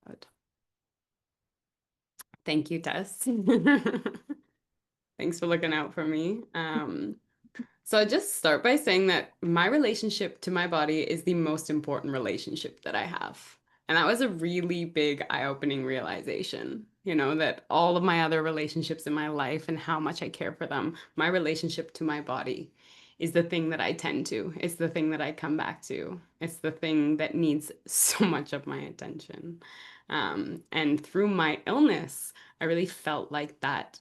Good. Thank you, Tess. Thanks for looking out for me. So I just start by saying that my relationship to my body is the most important relationship that I have. And that was a really big eye-opening realization, that all of my other relationships in my life and how much I care for them, my relationship to my body is the thing that I tend to. It's the thing that I come back to. It's the thing that needs so much of my attention. And through my illness, I really felt like that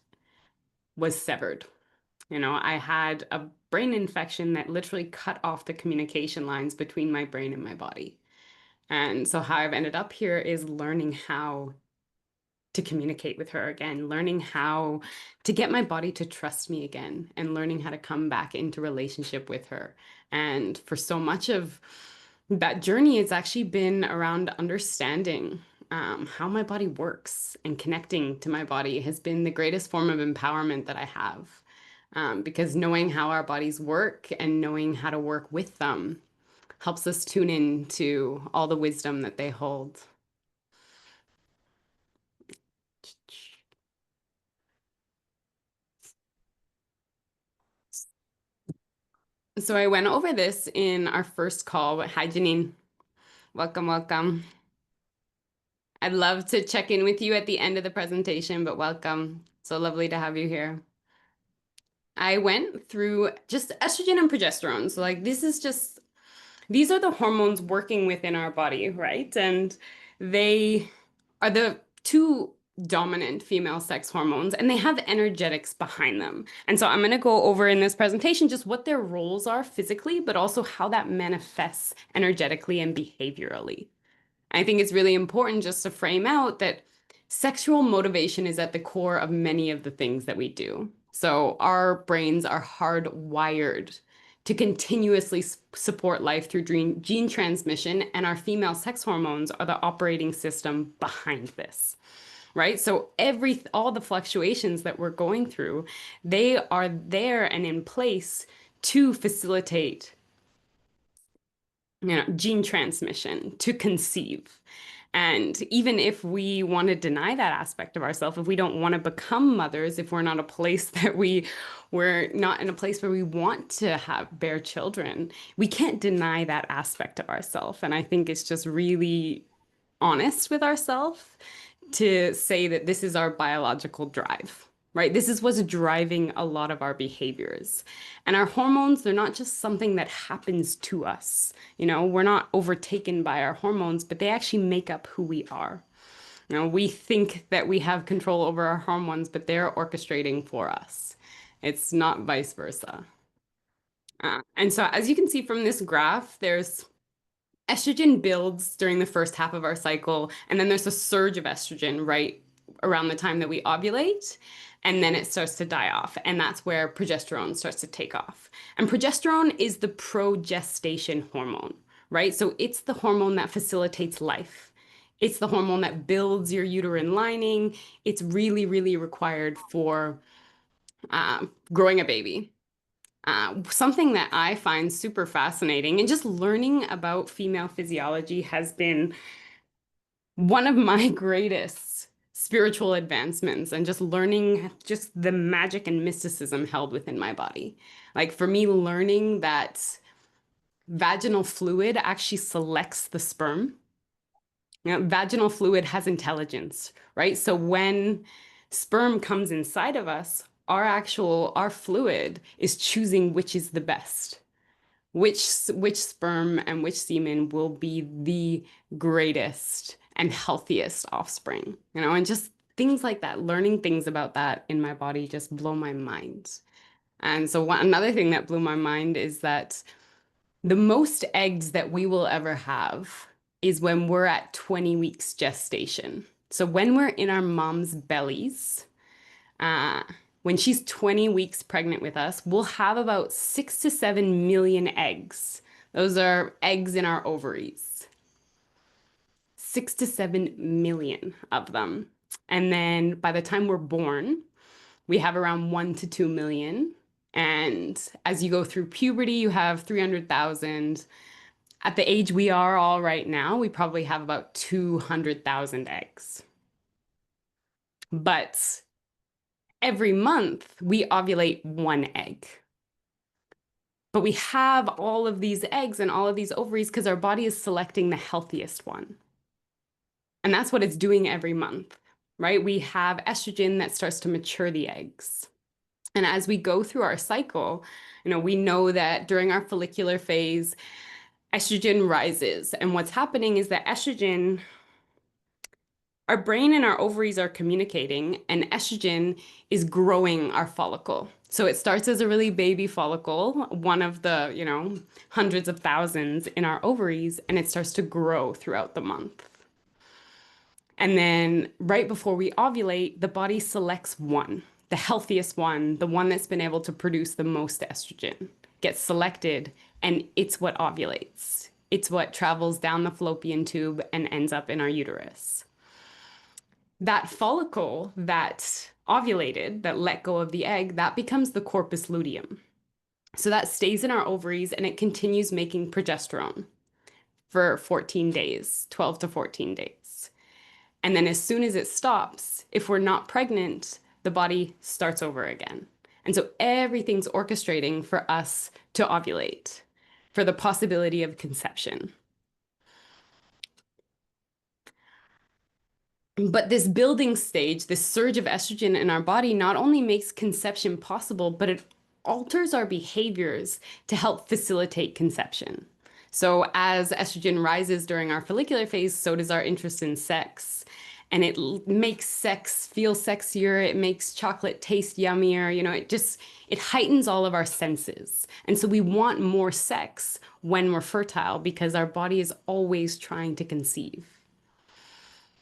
was severed. I had a brain infection that literally cut off the communication lines between my brain and my body. And so, how I've ended up here is learning how to communicate with her again, learning how to get my body to trust me again, and learning how to come back into relationship with her. And for so much of that journey, it's actually been around understanding how my body works, and connecting to my body has been the greatest form of empowerment that I have. Because knowing how our bodies work and knowing how to work with them helps us tune in to all the wisdom that they hold. So I went over this in our first call. Hi, Janine. Welcome, welcome. I'd love to check in with you at the end of the presentation, but welcome. So lovely to have you here. I went through just estrogen and progesterone. So like these are the hormones working within our body, right? And they are the two dominant female sex hormones, and they have energetics behind them. And so I'm going to go over in this presentation just what their roles are physically, but also how that manifests energetically and behaviorally. I think it's really important just to frame out that sexual motivation is at the core of many of the things that we do. So our brains are hardwired to continuously support life through gene transmission, and our female sex hormones are the operating system behind this. Right? So all the fluctuations that we're going through, they are there and in place to facilitate gene transmission, to conceive. And even if we want to deny that aspect of ourselves, if we don't want to become mothers, if we're not a place that we're not in a place where we want to bear children, we can't deny that aspect of ourselves. And I think it's just really honest with ourselves to say that this is our biological drive, right? This is what's driving a lot of our behaviors. And our hormones, they're not just something that happens to us. We're not overtaken by our hormones, but they actually make up who we are. We think that we have control over our hormones, but they're orchestrating for us. It's not vice versa. And so, as you can see from this graph, there's estrogen builds during the first half of our cycle, and then there's a surge of estrogen right around the time that we ovulate, and then it starts to die off, and that's where progesterone starts to take off. And progesterone is the progestation hormone, right? So it's the hormone that facilitates life. It's the hormone that builds your uterine lining. It's really, really required for growing a baby. Something that I find super fascinating, and just learning about female physiology has been one of my greatest spiritual advancements, and just learning just the magic and mysticism held within my body. Like for me, learning that vaginal fluid actually selects the sperm. Vaginal fluid has intelligence, right? So when sperm comes inside of us, our fluid is choosing which is the best, which sperm and which semen will be the greatest and healthiest offspring, and just things like that. Learning things about that in my body just blow my mind. And so another thing that blew my mind is that the most eggs that we will ever have is when we're at 20 weeks gestation. So when we're in our mom's bellies, uh, when she's 20 weeks pregnant with us, we'll have about 6 to 7 million eggs. Those are eggs in our ovaries. 6 to 7 million of them. And then by the time we're born, we have around 1 to 2 million. And as you go through puberty, you have 300,000. At the age we are all right now, we probably have about 200,000 eggs. But every month we ovulate one egg. But we have all of these eggs and all of these ovaries because our body is selecting the healthiest one. And that's what it's doing every month, right? We have estrogen that starts to mature the eggs. And as we go through our cycle, we know that during our follicular phase, estrogen rises. And what's happening is that estrogen, our brain and our ovaries are communicating, and estrogen is growing our follicle. So it starts as a really baby follicle, one of the, hundreds of thousands in our ovaries, and it starts to grow throughout the month. And then right before we ovulate, the body selects one, the healthiest one, the one that's been able to produce the most estrogen, gets selected, and it's what ovulates. It's what travels down the fallopian tube and ends up in our uterus. That follicle that ovulated, that let go of the egg, that becomes the corpus luteum. So that stays in our ovaries and it continues making progesterone for 14 days, 12 to 14 days. And then as soon as it stops, if we're not pregnant, the body starts over again. And so everything's orchestrating for us to ovulate, for the possibility of conception. But this building stage, this surge of estrogen in our body not only makes conception possible, but it alters our behaviors to help facilitate conception. So as estrogen rises during our follicular phase, so does our interest in sex. And it makes sex feel sexier. It makes chocolate taste yummier. It heightens all of our senses. And so we want more sex when we're fertile because our body is always trying to conceive.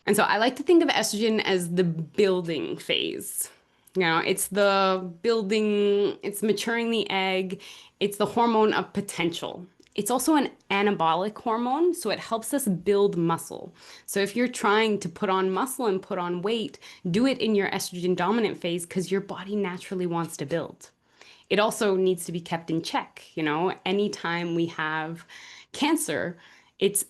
And so I like to think of estrogen as the building phase. It's the building, it's maturing the egg, it's the hormone of potential. It's also an anabolic hormone, so it helps us build muscle. So if you're trying to put on muscle and put on weight, do it in your estrogen dominant phase because your body naturally wants to build. It also needs to be kept in check. Anytime we have cancer, it's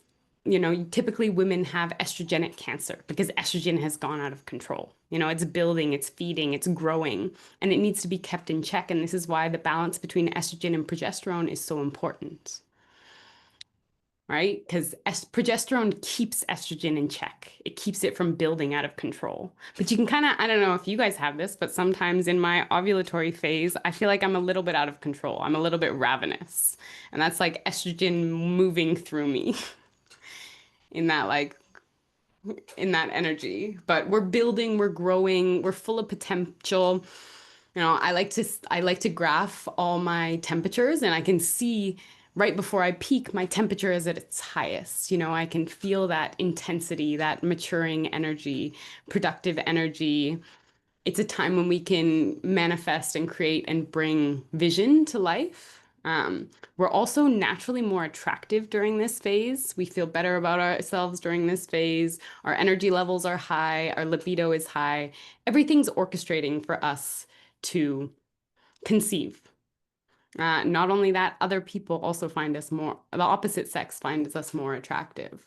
typically women have estrogenic cancer because estrogen has gone out of control. It's building, it's feeding, it's growing, and it needs to be kept in check. And this is why the balance between estrogen and progesterone is so important, right? Because progesterone keeps estrogen in check. It keeps it from building out of control. But you can kind of, I don't know if you guys have this, but sometimes in my ovulatory phase, I feel like I'm a little bit out of control. I'm a little bit ravenous. And that's like estrogen moving through me. in that like in that energy. But we're building, we're growing, we're full of potential. I like to graph all my temperatures and I can see right before I peak, my temperature is at its highest. I can feel that intensity, that maturing energy, productive energy. It's a time when we can manifest and create and bring vision to life. We're also naturally more attractive during this phase. We feel better about ourselves during this phase. Our energy levels are high. Our libido is high. Everything's orchestrating for us to conceive. Not only that, other people also find us more, the opposite sex finds us more attractive.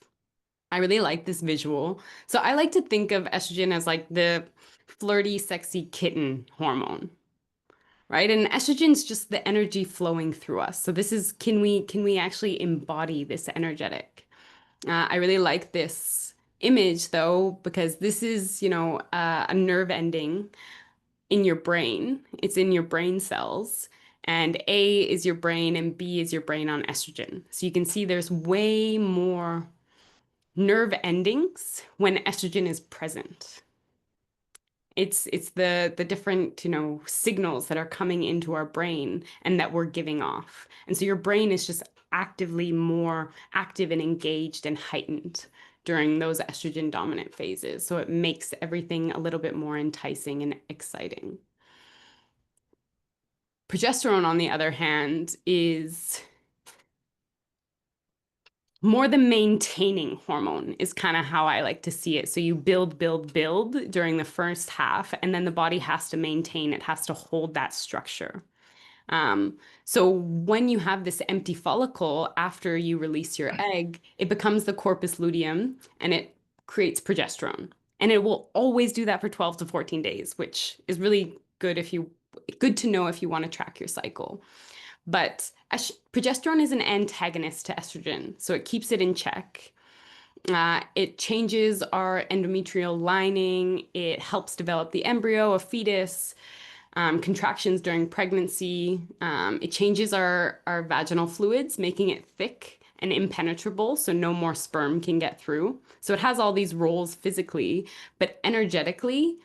I really like this visual. So I like to think of estrogen as like the flirty, sexy kitten hormone, right? And estrogen's just the energy flowing through us. So this is, can we actually embody this energetic? I really like this image though, because this is, a nerve ending in your brain. It's in your brain cells. And A is your brain and B is your brain on estrogen. So you can see there's way more nerve endings when estrogen is present. It's the different, signals that are coming into our brain and that we're giving off. And so your brain is just actively more active and engaged and heightened during those estrogen dominant phases. So it makes everything a little bit more enticing and exciting. Progesterone, on the other hand, is more the maintaining hormone is kind of how I like to see it. So you build, build, build during the first half, and then the body has to maintain, it has to hold that structure. Um, so when you have this empty follicle after you release your egg, it becomes the corpus luteum and it creates progesterone. And it will always do that for 12 to 14 days, which is really good to know if you want to track your cycle. But progesterone is an antagonist to estrogen, so it keeps it in check. It changes our endometrial lining. It helps develop the embryo, a fetus, contractions during pregnancy. It changes our vaginal fluids, making it thick and impenetrable, so no more sperm can get through. So it has all these roles physically, but energetically,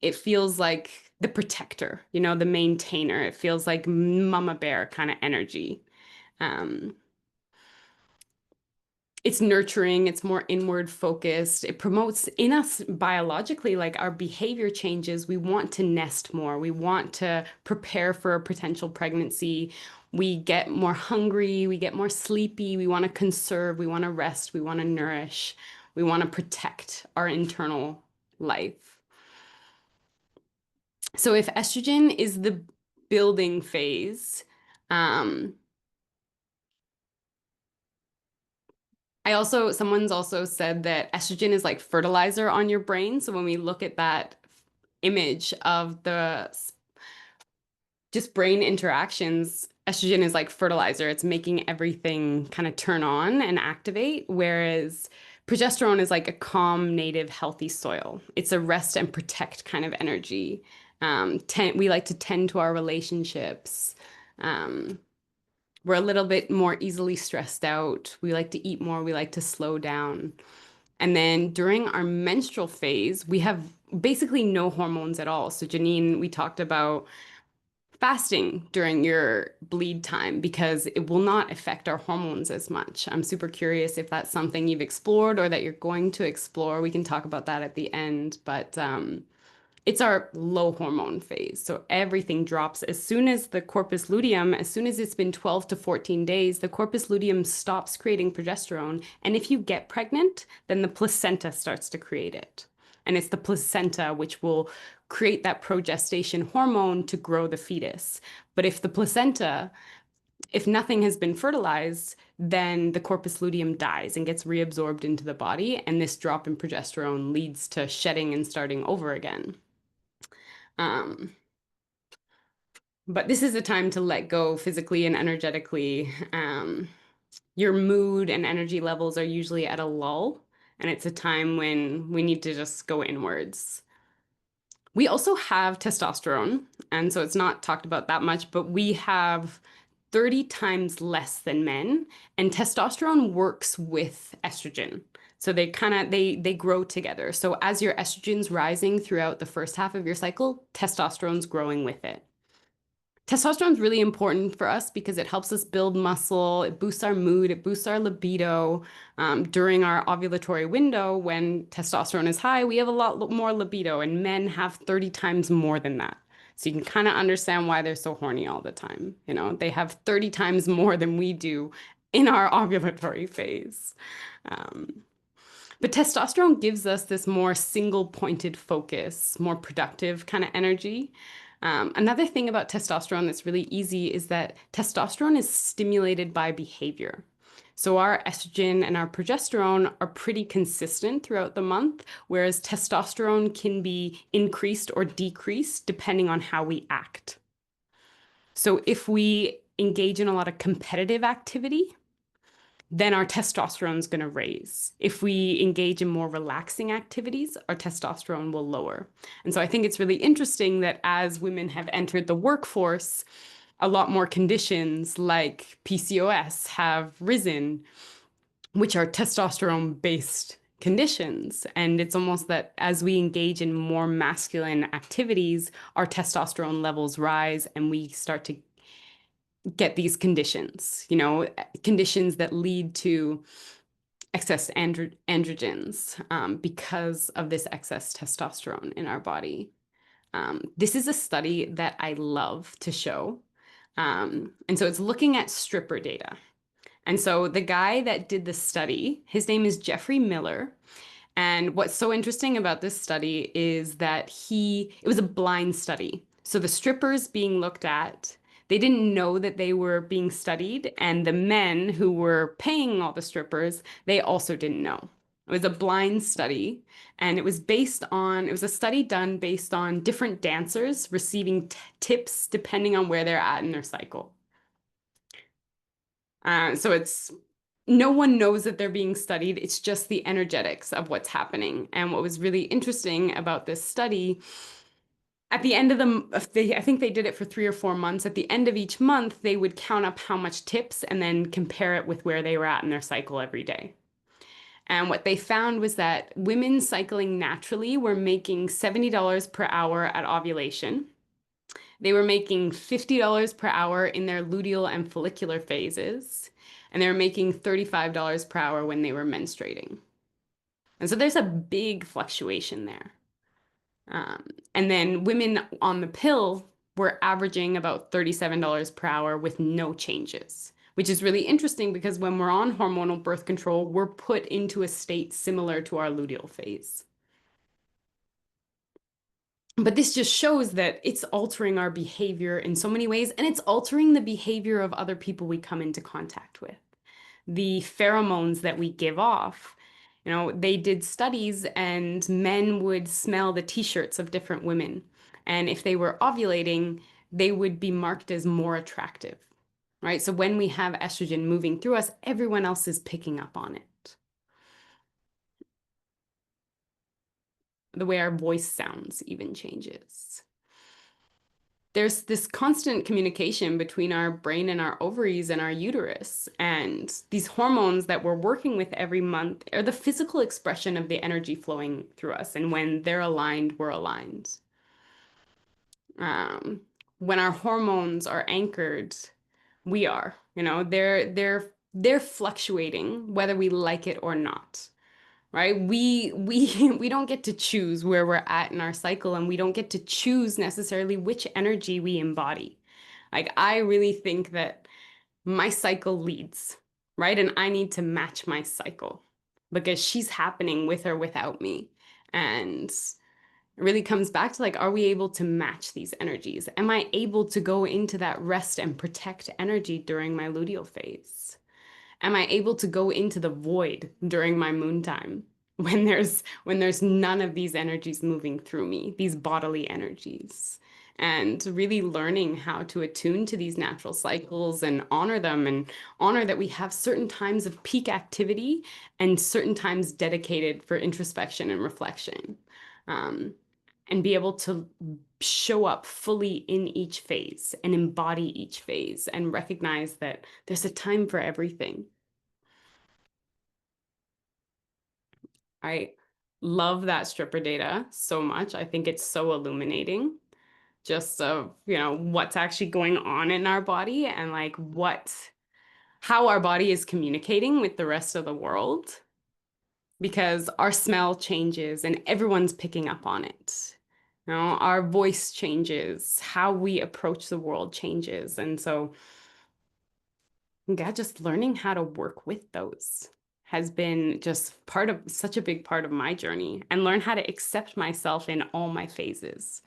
it feels like the protector, the maintainer. It feels like mama bear kind of energy. Um, it's nurturing, it's more inward focused. It promotes in us biologically, like our behavior changes. We want to nest more. We want to prepare for a potential pregnancy. We get more hungry, we get more sleepy. We want to conserve, we want to rest, we want to nourish, we want to protect our internal life. So if estrogen is the building phase, um, someone's also said that estrogen is like fertilizer on your brain. So when we look at that image of the just brain interactions, estrogen is like fertilizer. It's making everything kind of turn on and activate, whereas progesterone is like a calm, native, healthy soil. It's a rest and protect kind of energy. We like to tend to our relationships. Um, we're a little bit more easily stressed out. We like to eat more. We like to slow down. And then during our menstrual phase, we have basically no hormones at all. So, Janine, we talked about fasting during your bleed time because it will not affect our hormones as much. I'm super curious if that's something you've explored or that you're going to explore. We can talk about that at the end, but it's our low hormone phase. So everything drops as soon as the corpus luteum, as soon as it's been 12 to 14 days, the corpus luteum stops creating progesterone. And if you get pregnant, then the placenta starts to create it. And it's the placenta which will create that progestation hormone to grow the fetus. But if nothing has been fertilized, then the corpus luteum dies and gets reabsorbed into the body. And this drop in progesterone leads to shedding and starting over again. Um, but this is a time to let go physically and energetically. Your mood and energy levels are usually at a lull, and it's a time when we need to just go inwards. We also have testosterone, and so it's not talked about that much, but we have 30 times less than men, and testosterone works with estrogen. So they grow together. So as your estrogen's rising throughout the first half of your cycle, testosterone's growing with it. Testosterone is really important for us because it helps us build muscle, it boosts our mood, it boosts our libido. During our ovulatory window, when testosterone is high, we have a lot more libido, and men have 30 times more than that. So you can kind of understand why they're so horny all the time. They have 30 times more than we do in our ovulatory phase. Um, but testosterone gives us this more single-pointed focus, more productive kind of energy. Another thing about testosterone that's really easy is that testosterone is stimulated by behavior. So our estrogen and our progesterone are pretty consistent throughout the month, whereas testosterone can be increased or decreased depending on how we act. So if we engage in a lot of competitive activity, then our testosterone is going to raise. If we engage in more relaxing activities, our testosterone will lower. And so I think it's really interesting that as women have entered the workforce, a lot more conditions like PCOS have risen, which are testosterone-based conditions. And it's almost that as we engage in more masculine activities, our testosterone levels rise and we start to get these conditions, conditions that lead to excess androgens because of this excess testosterone in our body. This is a study that I love to show. And so it's looking at stripper data. And so the guy that did the study, his name is Jeffrey Miller. And what's so interesting about this study is that it was a blind study. So the strippers being looked at, They didn't know that they were being studied, and the men who were paying all the strippers, they also didn't know. It was a blind study, and it was a study done based on different dancers receiving t tips depending on where they're at in their cycle. So it's no one knows that they're being studied. It's just the energetics of what's happening. And what was really interesting about this study, at the end of I think they did it for 3 or 4 months. At the end of each month, they would count up how much tips and then compare it with where they were at in their cycle every day. And what they found was that women cycling naturally were making $70 per hour at ovulation. They were making $50 per hour in their luteal and follicular phases, and they were making $35 per hour when they were menstruating. And so there's a big fluctuation there. Um, and then women on the pill were averaging about $37 per hour with no changes, which is really interesting because when we're on hormonal birth control, we're put into a state similar to our luteal phase. But this just shows that it's altering our behavior in so many ways, and it's altering the behavior of other people we come into contact with. The pheromones that we give off. They did studies and men would smell the t-shirts of different women. And if they were ovulating, they would be marked as more attractive, right? So when we have estrogen moving through us, everyone else is picking up on it. The way our voice sounds even changes. There's this constant communication between our brain and our ovaries and our uterus. And these hormones that we're working with every month are the physical expression of the energy flowing through us. And when they're aligned, we're aligned. Um, when our hormones are anchored, we are, they're fluctuating whether we like it or not. Right? We don't get to choose where we're at in our cycle, and we don't get to choose necessarily which energy we embody. Like I really think that my cycle leads, right? And I need to match my cycle because she's happening with or without me. And it really comes back to like, are we able to match these energies? Am I able to go into that rest and protect energy during my luteal phase? Am I able to go into the void during my moon time when there's none of these energies moving through me, these bodily energies? And really learning how to attune to these natural cycles and honor them and honor that we have certain times of peak activity and certain times dedicated for introspection and reflection. Um, and be able to show up fully in each phase and embody each phase and recognize that there's a time for everything. I love that stripper data so much. I think it's so illuminating just of, what's actually going on in our body and like how our body is communicating with the rest of the world because our smell changes and everyone's picking up on it. Our voice changes, how we approach the world changes. And so, yeah, just learning how to work with those has been just part of such a big part of my journey and learn how to accept myself in all my phases.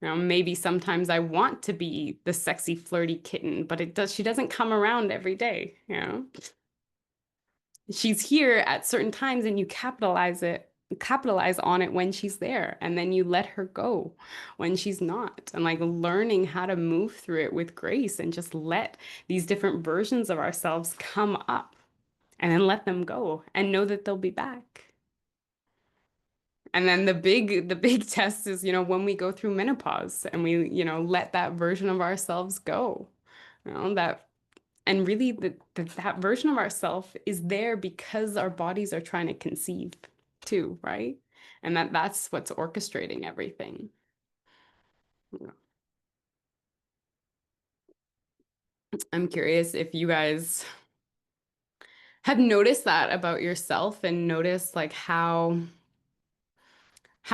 Maybe sometimes I want to be the sexy, flirty kitten, but she doesn't come around every day. She's here at certain times and you capitalize on it when she's there, and then you let her go when she's not. And like learning how to move through it with grace and just let these different versions of ourselves come up and then let them go and know that they'll be back. And then the big test is, when we go through menopause and we, let that version of ourselves go. That and really that version of ourselves is there because our bodies are trying to conceive too, right? And that's what's orchestrating everything. I'm curious if you guys have noticed that about yourself and noticed like how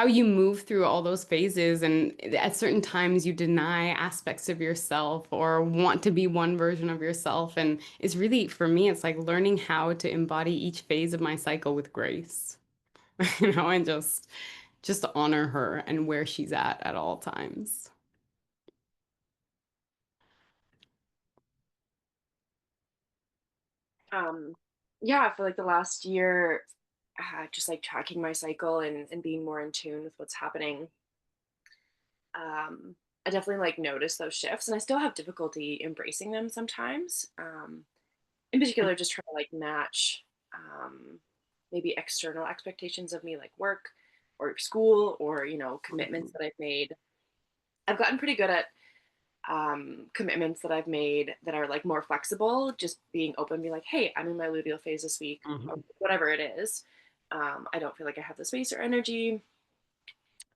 you move through all those phases, and at certain times you deny aspects of yourself or want to be one version of yourself. And it's really, for me, it's like learning how to embody each phase of my cycle with grace, and just honor her and where she's at all times. Um, yeah, for like the last year, just like tracking my cycle and being more in tune with what's happening. I definitely like notice those shifts, and I still have difficulty embracing them sometimes. In particular, just trying to like match maybe external expectations of me, like work or school, or commitments Mhm. that I've made. I've gotten pretty good at commitments that I've made that are like more flexible, just being open, be like, hey, I'm in my luteal phase this week, or Mhm. whatever it is. I don't feel like I have the space or energy.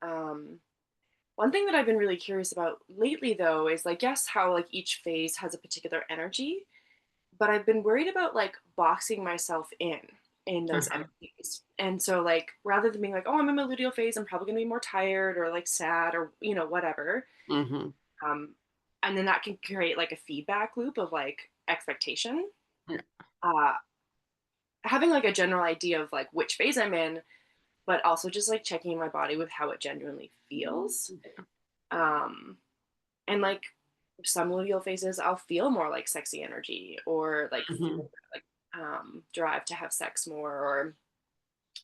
Um, One thing that I've been really curious about lately, though, is like, yes, how like each phase has a particular energy, but I've been worried about like boxing myself in those Uh-huh. energies. And so, like, rather than being like, oh, I'm in my luteal phase, I'm probably gonna be more tired or like sad or whatever. Mhm. Um, and then that can create like a feedback loop of like expectation. Yeah. Uh, Having like a general idea of like which phase I'm in, but also just like checking my body with how it genuinely feels. Um, and like some luteal phases, I'll feel more like sexy energy or like Mhm. feel like drive to have sex more, or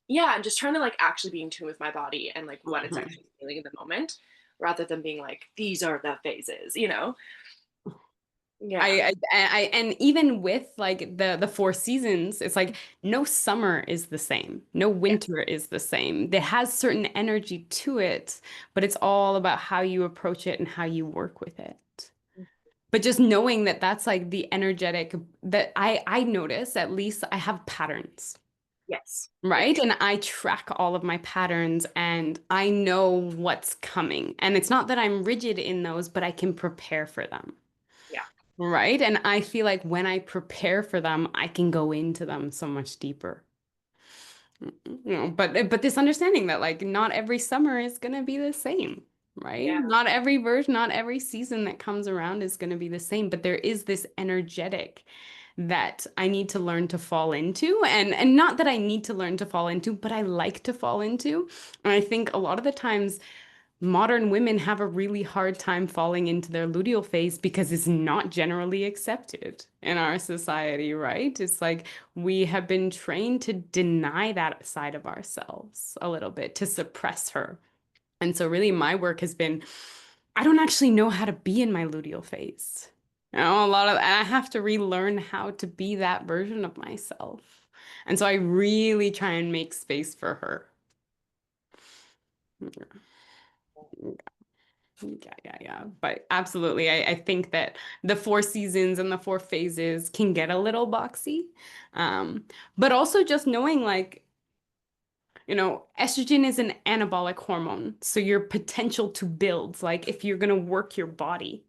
yeah, and just trying to like actually be in tune with my body and like what it's Mhm. actually feeling in the moment, rather than being like these are the phases. Yeah. And even with like the four seasons, it's like no summer is the same, no Yes. winter is the same. It has certain energy to it, but it's all about how you approach it and how you work with it. But just knowing that that's like the energetic that I notice, at least I have patterns, Yes. Yeah. right? And I track all of my patterns and I know what's coming. And it's not that I'm rigid in those, but I can prepare for them. Yeah. Right. And I feel like when I prepare for them, I can go into them so much deeper. But this understanding that like not every summer is gonna be the same, right? Yeah. Not every version, not every season that comes around is gonna be the same, but there is this energetic that I need to learn to fall into. And not that I need to learn to fall into, but I like to fall into. And I think a lot of the times modern women have a really hard time falling into their luteal phase because it's not generally accepted in our society, right? It's like we have been trained to deny that side of ourselves a little bit, to suppress her. And so, really, my work has been I don't actually know how to be in my luteal phase. A lot of, and I have to relearn how to be that version of myself. And so, I really try and make space for her. Yeah. But absolutely, I think that the four seasons and the four phases can get a little boxy. But also just knowing like, estrogen is an anabolic hormone. So your potential to build, like if you're gonna work your body,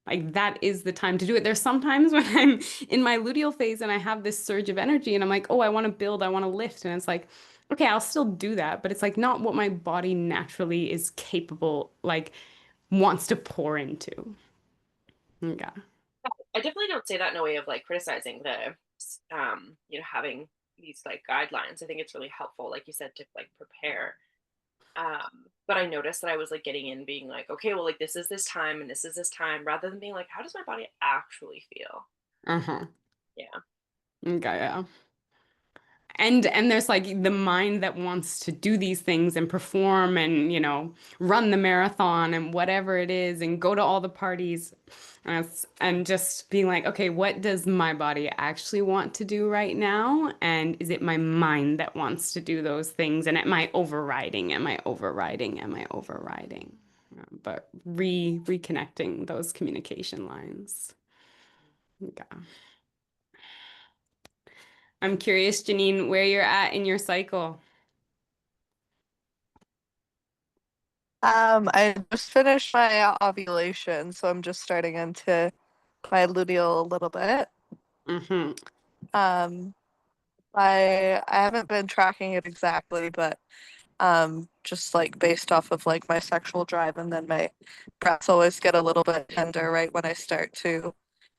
like that is the time to do it. There's sometimes when I'm in my luteal phase and I have this surge of energy and I'm like, oh, I want to build, I want to lift. And it's like, okay, I'll still do that, but it's like not what my body naturally is capable, like wants to pour into. Yeah. I definitely don't say that in a way of like criticizing having these like guidelines. I think it's really helpful, like you said, to like prepare. But I noticed that I was like getting in being like, okay, well, like this is this time and this is this time, rather than being like, how does my body actually feel? Uh-huh. Yeah. Okay, yeah. And there's like the mind that wants to do these things and perform and, run the marathon and whatever it is and go to all the parties. And just being like, okay, what does my body actually want to do right now? And is it my mind that wants to do those things? And am I overriding? Am I overriding? Am I overriding? But reconnecting those communication lines. Yeah. I'm curious, Janine, where you're at in your cycle. I just finished my ovulation, so I'm just starting into my luteal a little bit. Hmm. Um, I haven't been tracking it exactly, but just like based off of like my sexual drive, and then my breasts always get a little bit tender right when I start to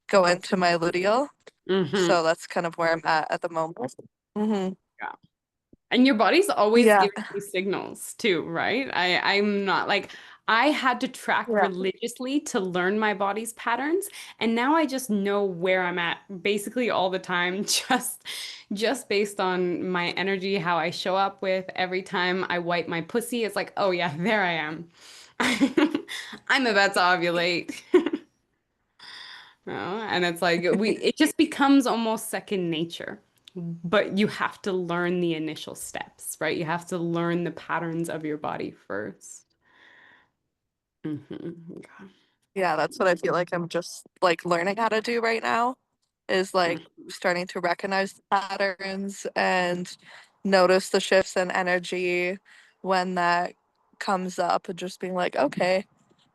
go into my luteal. Hmm. So that's kind of where I'm at the moment. Hmm. Yeah. And your body's always Yeah. giving you signals too, right? I'm not like I had to track Yeah. religiously to learn my body's patterns, and now I just know where I'm at basically all the time, just based on my energy, how I show up with every time I wipe my pussy. It's like, oh yeah, there I am. I'm about to ovulate. And it's like it just becomes almost second nature. But you have to learn the initial steps, right? You have to learn the patterns of your body first. Hmm. Yeah, that's what I feel like I'm just like learning how to do right now is like Mhm. starting to recognize the patterns and notice the shifts in energy when that comes up and just being like, okay,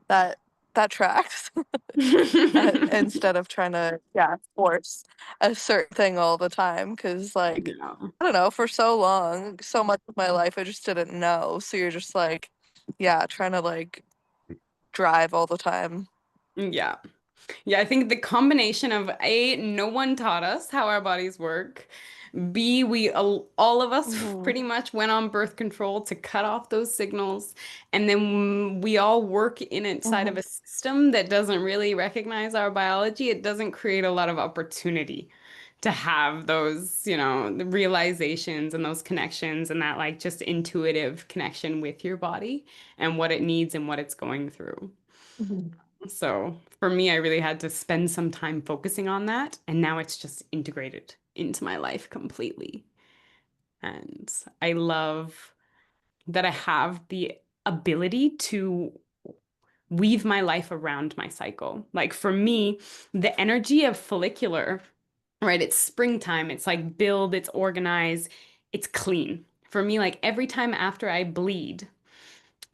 that that tracks. Instead of trying to, yeah, force a certain thing all the time because like Yeah. I don't know, for so long, so much of my life I just didn't know. So you're just like, yeah, trying to like drive all the time. Yeah. Yeah, I think the combination of A, no one taught us how our bodies work. B, all of us Hmm. pretty much went on birth control to cut off those signals. And then we all work inside of Hmm. a system that doesn't really recognize our biology. It doesn't create a lot of opportunity to have those, the realizations and those connections and that like just intuitive connection with your body and what it needs and what it's going through. Hmm. So for me, I really had to spend some time focusing on that. And now it's just integrated into my life completely. And I love that I have the ability to weave my life around my cycle. Like for me, the energy of follicular, right? It's springtime. It's like build, it's organize, it's clean. For me, like every time after I bleed,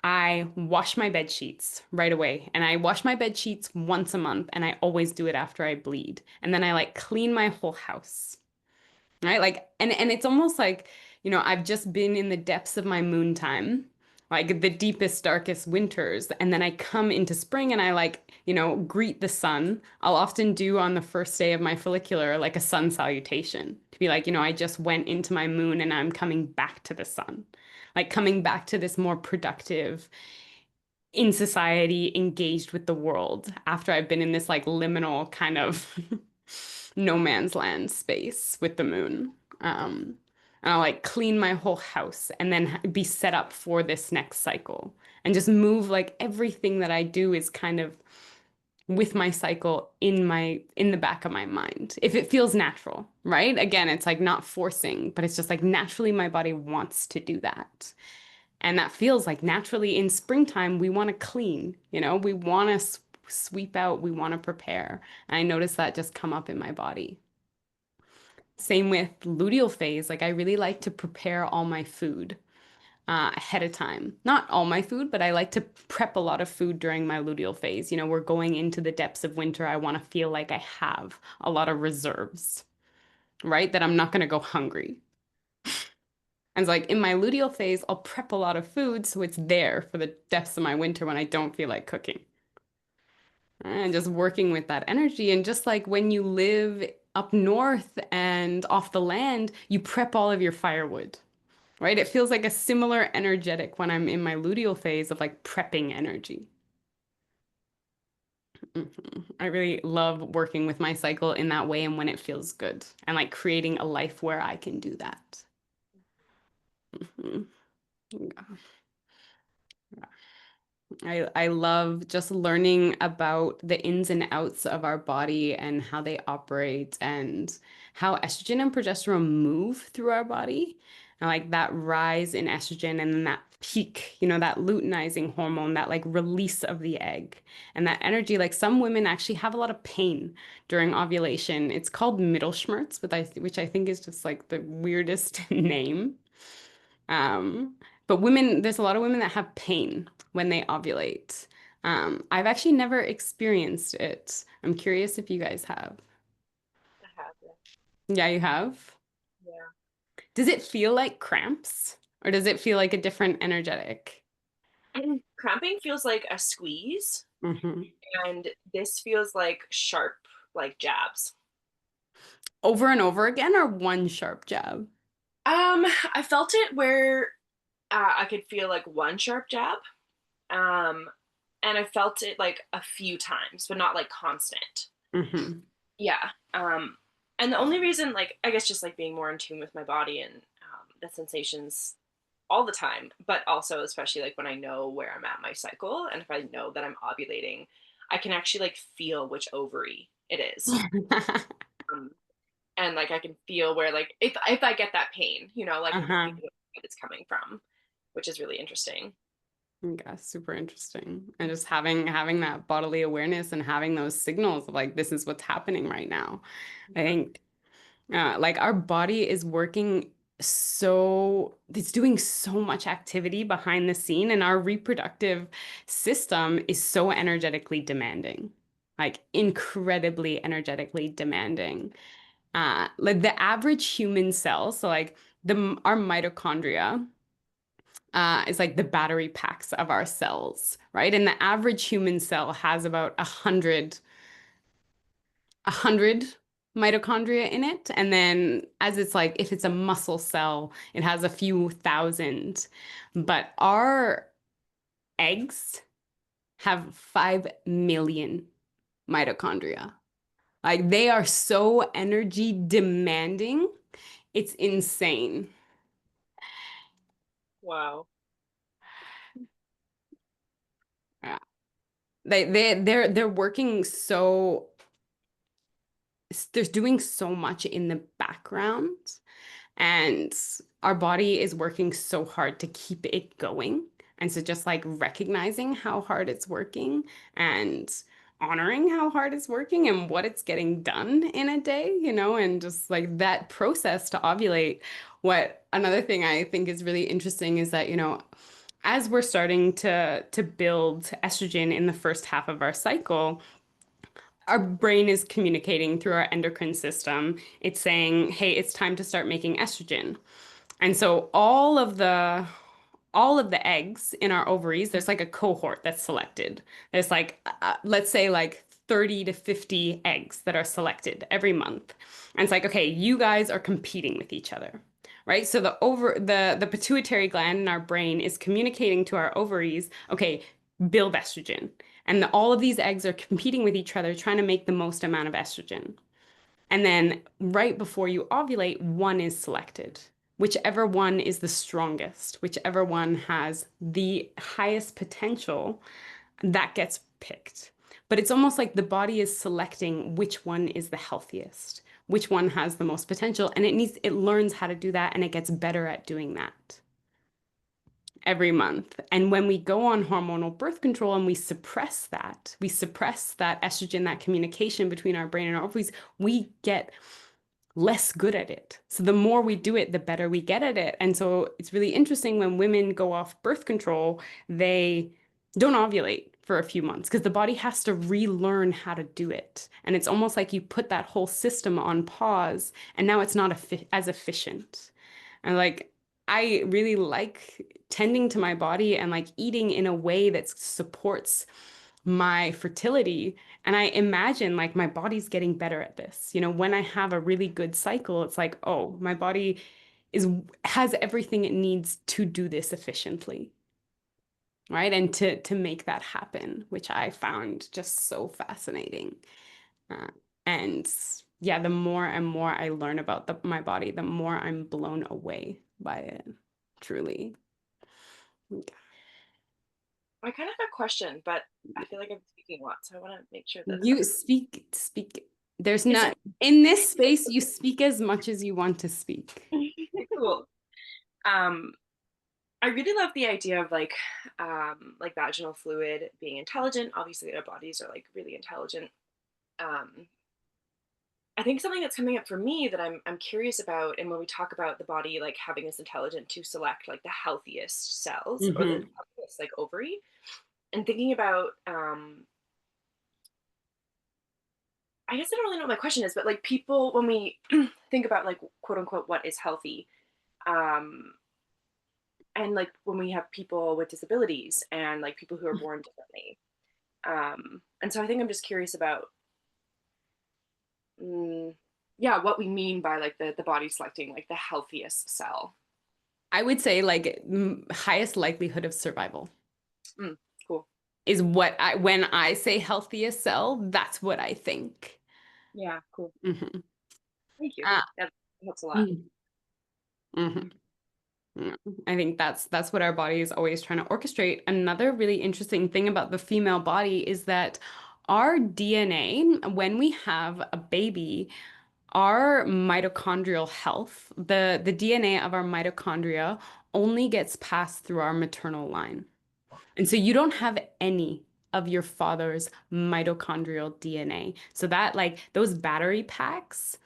I wash my bed sheets right away. And I wash my bed sheets once a month. And I always do it after I bleed. And then I like clean my whole house. Right? Like, and it's almost like, I've just been in the depths of my moon time, like the deepest, darkest winters. And then I come into spring and I like, greet the sun. I'll often do on the first day of my follicular, like a sun salutation to be like, I just went into my moon and I'm coming back to the sun, like coming back to this more productive in society, engaged with the world after I've been in this like liminal kind of no man's land space with the moon. And I'll like clean my whole house and then be set up for this next cycle and just move like everything that I do is kind of with my cycle in the back of my mind. If it feels natural, right? Again, it's like not forcing, but it's just like naturally my body wants to do that. And that feels like naturally in springtime, we want to clean, we want to sweep out, we want to prepare. And I notice that just come up in my body. Same with luteal phase. Like I really like to prepare all my food ahead of time. Not all my food, but I like to prep a lot of food during my luteal phase. We're going into the depths of winter. I want to feel like I have a lot of reserves, right? That I'm not going to go hungry. And it's like in my luteal phase, I'll prep a lot of food so it's there for the depths of my winter when I don't feel like cooking. And just working with that energy. And just like when you live up north and off the land, you prep all of your firewood, right? It feels like a similar energetic when I'm in my luteal phase of like prepping energy. I really love working with my cycle in that way and when it feels good and like creating a life where I can do that. Mhm. I love just learning about the ins and outs of our body and how they operate and how estrogen and progesterone move through our body. And like that rise in estrogen and then that peak, that luteinizing hormone, that like release of the egg and that energy. Like some women actually have a lot of pain during ovulation. It's called Mittelschmerz, which I think is just like the weirdest name. Um, but there's a lot of women that have pain when they ovulate. I've actually never experienced it. I'm curious if you guys have. I have, yeah. Yeah, you have. Yeah. Does it feel like cramps or does it feel like a different energetic? Cramping feels like a squeeze, Hmm. and this feels like sharp, like jabs. Over and over again or one sharp jab? I felt it where I could feel like one sharp jab. Um, and I felt it like a few times, but not like constant. Hmm. Yeah. And the only reason, like, I guess just like being more in tune with my body and the sensations all the time, but also especially like when I know where I'm at my cycle and if I know that I'm ovulating, I can actually like feel which ovary it is. Um, and like I can feel where like if I get that pain, like I can feel Uh-huh. where it's coming from, which is really interesting. Yeah, super interesting. And just having that bodily awareness and having those signals of like this is what's happening right now. I think like our body is working it's doing so much activity behind the scene, and our reproductive system is so energetically demanding, like incredibly energetically demanding. Like the average human cell, so like our mitochondria is like the battery packs of our cells, right? And the average human cell has about a hundred mitochondria in it. And then as it's like, if it's a muscle cell, it has a few thousand. But our eggs have 5 million mitochondria. Like they are so energy demanding. It's insane. Wow. Yeah. They're working so there's doing so much in the background, and our body is working so hard to keep it going. And so just like recognizing how hard it's working and honoring how hard it's working and what it's getting done in a day, and just like that process to ovulate. What another thing I think is really interesting is that, as we're starting to build estrogen in the first half of our cycle, our brain is communicating through our endocrine system. It's saying, "Hey, it's time to start making estrogen." And so all of the eggs in our ovaries, there's like a cohort that's selected. There's like let's say like 30 to 50 eggs that are selected every month. And it's like, okay, you guys are competing with each other. Right? So the pituitary gland in our brain is communicating to our ovaries, okay, build estrogen. And all of these eggs are competing with each other, trying to make the most amount of estrogen. And then right before you ovulate, one is selected. Whichever one is the strongest, whichever one has the highest potential, that gets picked. But it's almost like the body is selecting which one is the healthiest, which one has the most potential, and it learns how to do that, and it gets better at doing that every month. And when we go on hormonal birth control and we suppress that estrogen, that communication between our brain and our ovaries, we get less good at it. So the more we do it, the better we get at it. And so it's really interesting when women go off birth control, they don't ovulate for a few months because the body has to relearn how to do it. And it's almost like you put that whole system on pause and now it's not as efficient. And like, I really like tending to my body and like eating in a way that supports my fertility. And I imagine like my body's getting better at this. When I have a really good cycle, it's like, oh, my body has everything it needs to do this efficiently. Right. And to make that happen, which I found just so fascinating. Uh, and yeah, the more and more I learn about my body, the more I'm blown away by it. Truly. I kind of have a question, but I feel like I'm speaking a lot, so I want to make sure that You speak. There's is not in this space, you speak as much as you want to speak. it cool. Um, I really love the idea of like vaginal fluid being intelligent. Obviously, our bodies are like really intelligent. Um, I think something that's coming up for me that I'm curious about, and when we talk about the body like having this intelligent to select like the healthiest cells or the Hmm. healthiest like ovary, and thinking about I guess I don't really know what my question is, but like people when we think about like quote unquote what is healthy, um, and like when we have people with disabilities and like people who are born differently, and so I think I'm just curious about mm, yeah what we mean by like the body selecting like the healthiest cell. I would say like highest likelihood of survival. Mm, cool. is what when I say healthiest cell, that's what I think. Yeah, cool. Hmm. Thank you. Uh, That helps a lot. mhm, mhm. Yeah, I think that's what our body is always trying to orchestrate. Another really interesting thing about the female body is that our DNA, when we have a baby, our mitochondrial health, the DNA of our mitochondria only gets passed through our maternal line. And so you don't have any of your father's mitochondrial DNA. So that like those battery packs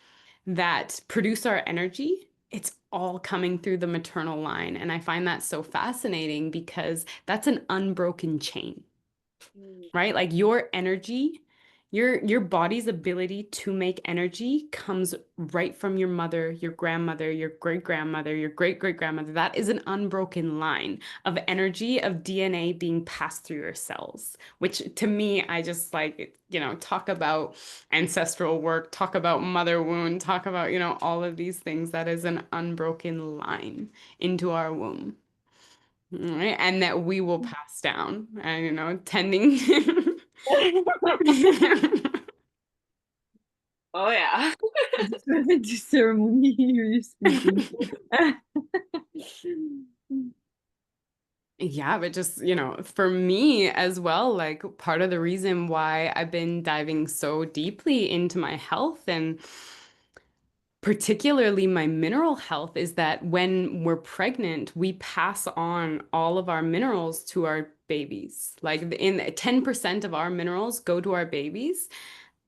that produce our energy, it's all coming through the maternal line. And I find that so fascinating because that's an unbroken chain, Mm. right? Like your energy, your body's ability to make energy comes right from your mother, your grandmother, your great-grandmother, your great-great-grandmother. That is an unbroken line of energy of DNA being passed through your cells, which to me, I just like, talk about ancestral work, talk about mother wound, talk about, all of these things. That is an unbroken line into our womb. Right? And that we will pass down and tending. Oh yeah. This wasn't the ceremony you're speaking. Yeah, but just, for me as well, like part of the reason why I've been diving so deeply into my health and particularly my mineral health is that when we're pregnant, we pass on all of our minerals to our babies. Like in 10% of our minerals go to our babies.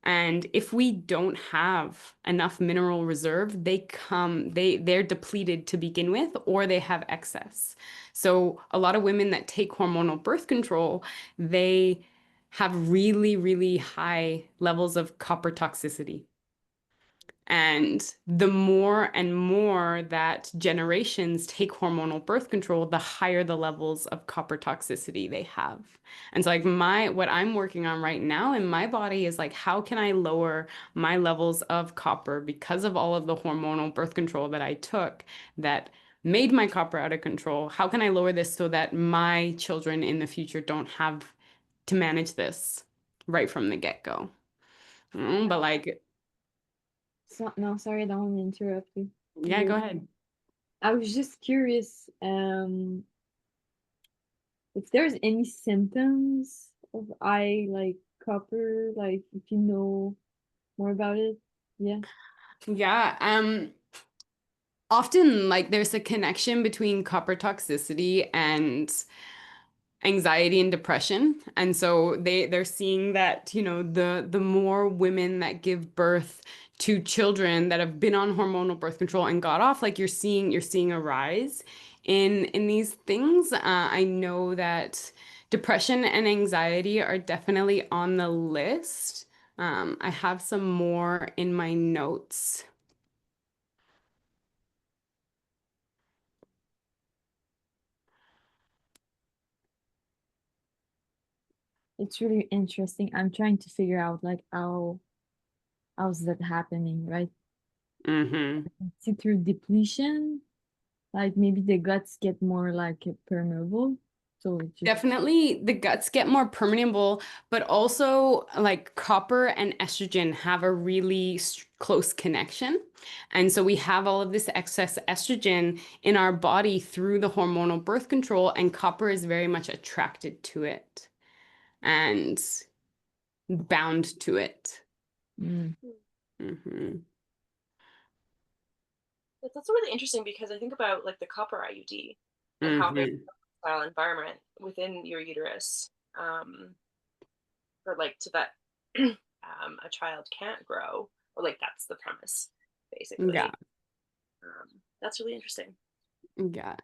And if we don't have enough mineral reserve, they're depleted to begin with, or they have excess. So a lot of women that take hormonal birth control, they have really, really high levels of copper toxicity. And the more and more that generations take hormonal birth control, the higher the levels of copper toxicity they have. And so like what I'm working on right now in my body is like, how can I lower my levels of copper because of all of the hormonal birth control that I took that made my copper out of control? How can I lower this so that my children in the future don't have to manage this right from the get-go? But like, So, no, sorry, I don't want to interrupt you. yeah, go ahead. I was just curious, if there's any symptoms of eye like copper, like if you know more about it. Yeah. Yeah, often like there's a connection between copper toxicity and anxiety and depression. And so they're seeing that, the more women that give birth to children that have been on hormonal birth control and got off, like you're seeing a rise in these things. I know that depression and anxiety are definitely on the list. I have some more in my notes. It's really interesting. I'm trying to figure out like how's that happening, right? Mm-hmm. See through depletion, like maybe the guts get more like permeable. So it just Definitely the guts get more permeable, but also like copper and estrogen have a really close connection. And so we have all of this excess estrogen in our body through the hormonal birth control, and copper is very much attracted to it and bound to it. mm, Hmm. That's also really interesting because I think about like the copper IUD and how there's Hmm. a style environment within your uterus, for like so that a child can't grow, or like that's the premise Yeah, basically. That's really interesting. yeah.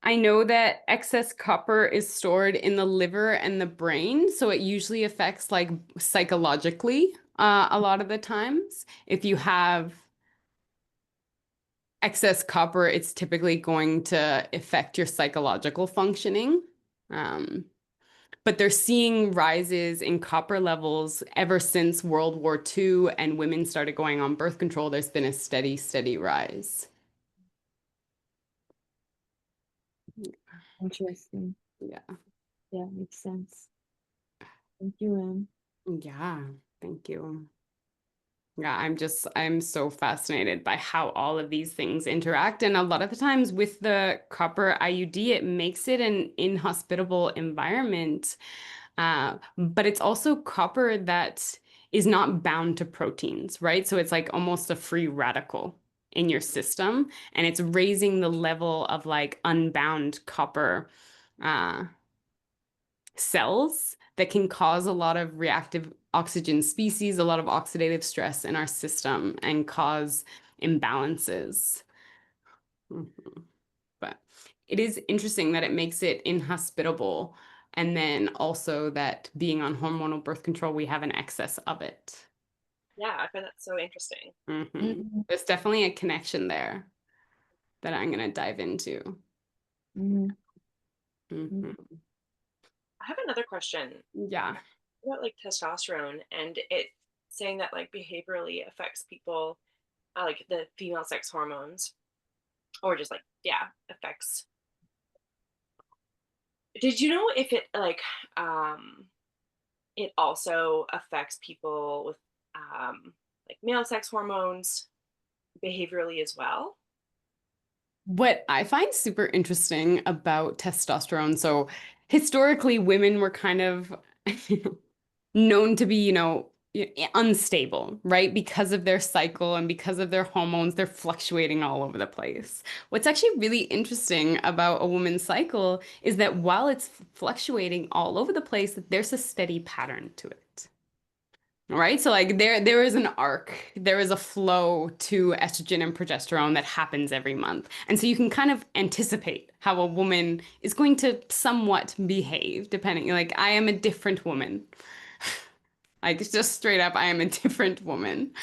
I know that excess copper is stored in the liver and the brain, so it usually affects like psychologically a lot of the times. If you have excess copper, it's typically going to affect your psychological functioning. Um, but they're seeing rises in copper levels ever since World War II and women started going on birth control. There's been a steady, steady rise. interesting. Yeah. Yeah, makes sense. you, Em. Yeah, thank you. Yeah, I'm so fascinated by how all of these things interact. And a lot of the times with the copper IUD, it makes it an inhospitable environment. But it's also copper that is not bound to proteins, right? So it's like almost a free radical in your system, and it's raising the level of like unbound copper uh, cells that can cause a lot of reactive oxygen species, a lot of oxidative stress in our system, and cause imbalances. Mhm. But it is interesting that it makes it inhospitable. And then also that being on hormonal birth control, we have an excess of it. Yeah, I find that so interesting. Mhm. There's definitely a connection there that I'm going to dive into. Mhm. Mhm. I have another question Yeah. about like testosterone and it saying that like behaviorally affects people, like the female sex hormones, or just like, yeah, affects. Did you know if it um it also affects people with like male sex hormones behaviorally as well? What I find super interesting about testosterone, so historically, women were kind of known to be, unstable, right? Because of their cycle and because of their hormones, they're fluctuating all over the place. What's actually really interesting about a woman's cycle is that while it's fluctuating all over the place, there's a steady pattern to it. Right? So like there is an arc, there is a flow to estrogen and progesterone that happens every month. And so you can kind of anticipate how a woman is going to somewhat behave depending like I am a different woman. Like just straight up, I am a different woman,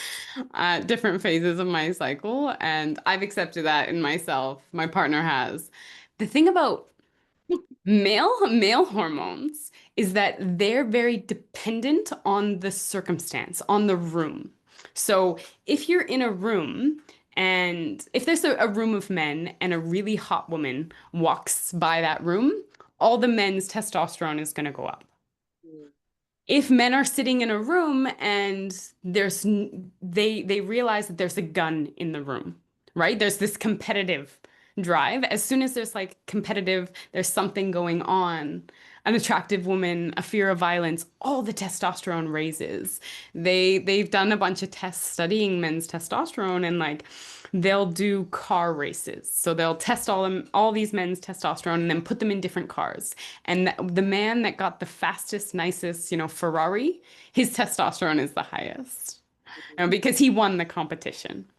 different phases of my cycle, and I've accepted that in myself. My partner has. The thing about male hormones is that they're very dependent on the circumstance, on the room. So if you're in a room and if there's a room of men and a really hot woman walks by that room, all the men's testosterone is going to go up. Mm. If men are sitting in a room and they realize that there's a gun in the room, right? There's this competitive drive. As soon as there's like competitive, there's something going on, an attractive woman, a fear of violence, all the testosterone raises. They've done a bunch of tests studying men's testosterone and like they'll do car races. So they'll test all these men's testosterone and then put them in different cars. And the man that got the fastest, nicest, Ferrari, his testosterone is the highest, because he won the competition.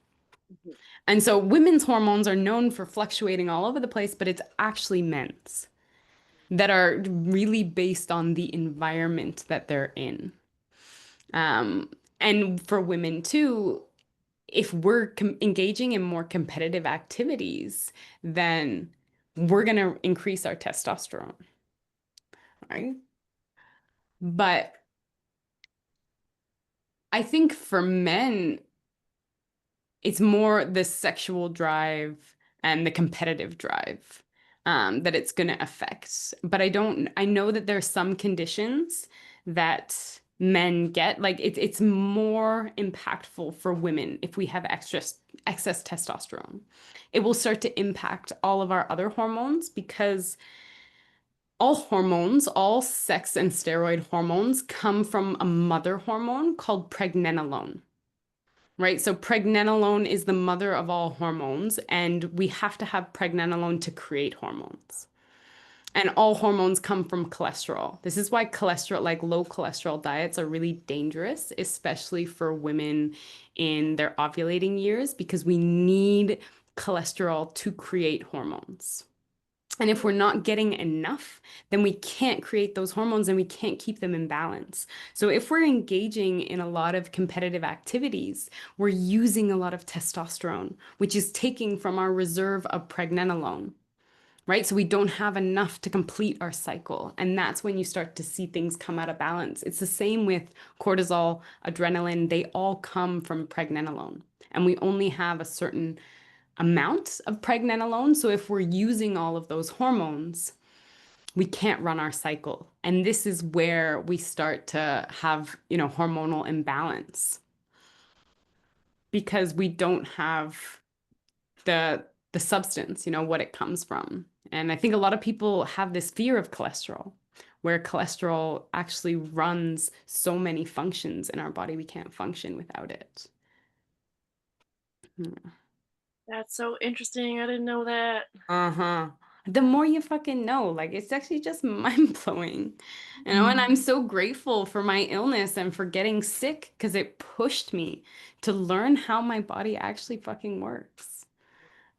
Mhm. And so women's hormones are known for fluctuating all over the place, but it's actually men's that are really based on the environment that they're in. Um, and for women too, if we're engaging in more competitive activities, then we're going to increase our testosterone, right? But I think for men, it's more the sexual drive and the competitive drive that it's going to affect. But I know that there's some conditions that men get. Like it's more impactful for women if we have excess testosterone. It will start to impact all of our other hormones because all hormones, all sex and steroid hormones come from a mother hormone called pregnenolone. Right. So pregnenolone is the mother of all hormones, and we have to have pregnenolone to create hormones. And all hormones come from cholesterol. This is why cholesterol, like low cholesterol diets, are really dangerous, especially for women in their ovulating years, because we need cholesterol to create hormones. And if we're not getting enough, then we can't create those hormones and we can't keep them in balance. So if we're engaging in a lot of competitive activities, we're using a lot of testosterone, which is taking from our reserve of pregnenolone, right? So we don't have enough to complete our cycle. And that's when you start to see things come out of balance. It's the same with cortisol, adrenaline, they all come from pregnenolone. And we only have a certain amount of pregnenolone. So if we're using all of those hormones, we can't run our cycle. And this is where we start to have, hormonal imbalance because we don't have the substance, what it comes from. And I think a lot of people have this fear of cholesterol, where cholesterol actually runs so many functions in our body, we can't function without it. That's so interesting. I didn't know that. Uh-huh. The more you fucking know, like it's actually just mind-blowing. And I'm so grateful for my illness and for getting sick because it pushed me to learn how my body actually fucking works.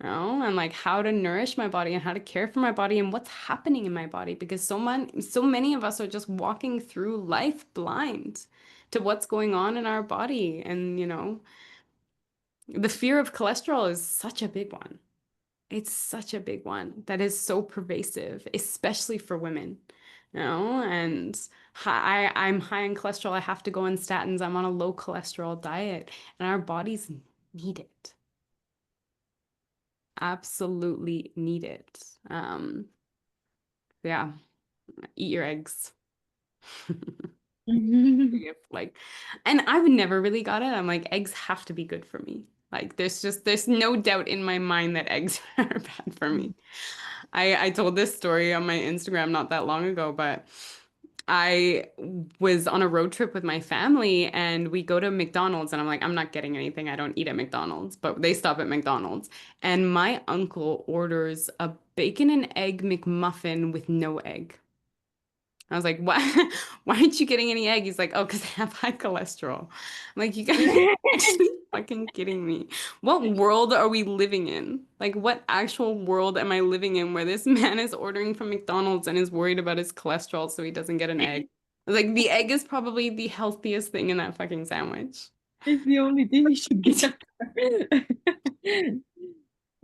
And like how to nourish my body and how to care for my body and what's happening in my body because so many of us are just walking through life blind to what's going on in our body. And the fear of cholesterol is such a big one. It's such a big one that is so pervasive, especially for women. And I'm high in cholesterol. I have to go on statins. I'm on a low cholesterol diet, and our bodies need it. Absolutely need it. Yeah, eat your eggs. Like, and I've never really got it. I'm like, eggs have to be good for me. Like, there's no doubt in my mind that eggs are bad for me. I told this story on my Instagram not that long ago, but I was on a road trip with my family and we go to McDonald's and I'm like, I'm not getting anything. I don't eat at McDonald's, but they stop at McDonald's. And my uncle orders a bacon and egg McMuffin with no egg. I was like, why, why aren't you getting any egg? He's like, oh, because I have high cholesterol. I'm like, you guys are actually fucking kidding me. What world are we living in? Like, what actual world am I living in where this man is ordering from McDonald's and is worried about his cholesterol so he doesn't get an egg? Like, the egg is probably the healthiest thing in that fucking sandwich. It's the only thing you should get.